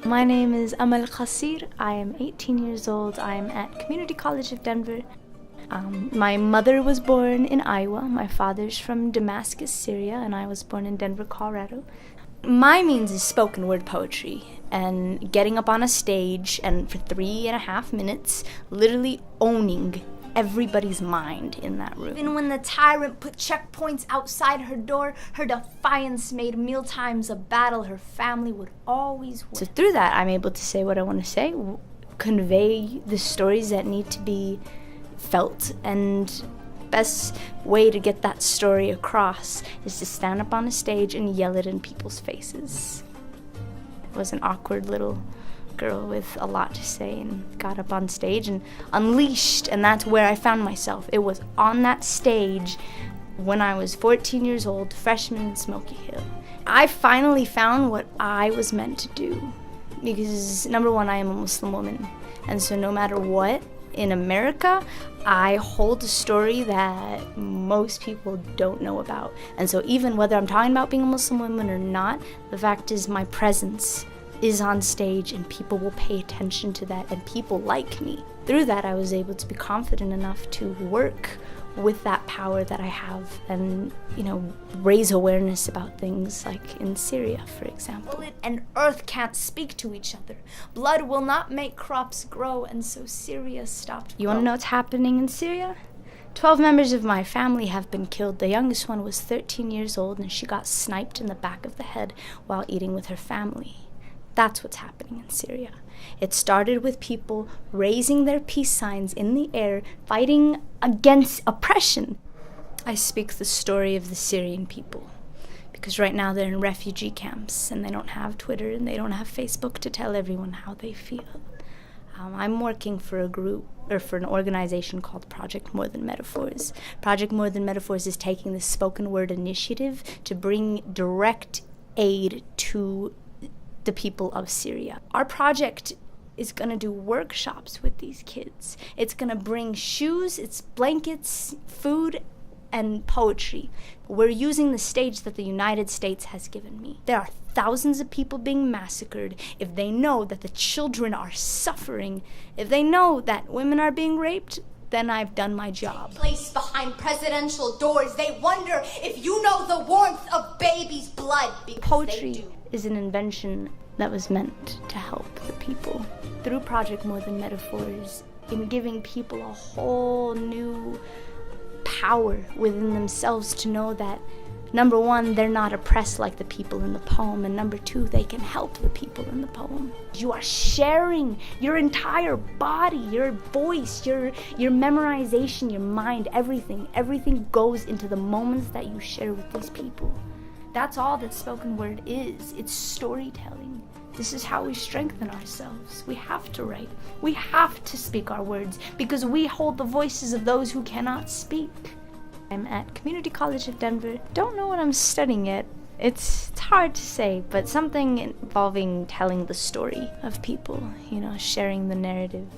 My name is Amal Qasir. I am 18 years old. I am at Community College of Denver. My mother was born in Iowa. My father's from Damascus, Syria, and I was born in Denver, Colorado. My means is spoken word poetry and getting up on a stage and for 3.5 minutes literally owning everybody's mind in that room. Even when the tyrant put checkpoints outside her door, her defiance made mealtimes a battle her family would always win. So through that, I'm able to say what I want to say, convey the stories that need to be felt, and best way to get that story across is to stand up on a stage and yell it in people's faces. I was an awkward little girl with a lot to say and got up on stage and unleashed, and that's where I found myself. It was on that stage when I was 14 years old, freshman in Smoky Hill. I finally found what I was meant to do because, number one, I am a Muslim woman, and so no matter what, in America, I hold a story that most people don't know about. And so even whether I'm talking about being a Muslim woman or not, the fact is my presence is on stage and people will pay attention to that, and people like me. Through that, I was able to be confident enough to work with that power that I have and, raise awareness about things like in Syria, for example. Bullet and earth can't speak to each other. Blood will not make crops grow, and so Syria stopped. You want to know what's happening in Syria? 12 members of my family have been killed. The youngest one was 13 years old, and she got sniped in the back of the head while eating with her family. That's what's happening in Syria. It started with people raising their peace signs in the air, fighting against oppression. I speak the story of the Syrian people because right now they're in refugee camps and they don't have Twitter and they don't have Facebook to tell everyone how they feel. I'm working for a group or for an organization called Project More Than Metaphors. Project More Than Metaphors is taking this spoken word initiative to bring direct aid to the people of Syria. Our project is going to do workshops with these kids. It's going to bring shoes, it's blankets, food, and poetry. We're using the stage that the United States has given me. There are thousands of people being massacred. If they know that the children are suffering, if they know that women are being raped, then I've done my job. Placed behind presidential doors, they wonder if you know the warmth of baby's blood. Poetry is an invention that was meant to help the people. Through Project More Than Metaphors, in giving people a whole new power within themselves to know that, number one, they're not oppressed like the people in the poem, and number two, they can help the people in the poem. You are sharing your entire body, your voice, your memorization, your mind, everything goes into the moments that you share with these people. That's all that spoken word is. It's storytelling. This is how we strengthen ourselves. We have to write. We have to speak our words because we hold the voices of those who cannot speak. I'm at Community College of Denver. Don't know what I'm studying yet. It's hard to say, but something involving telling the story of people, sharing the narrative.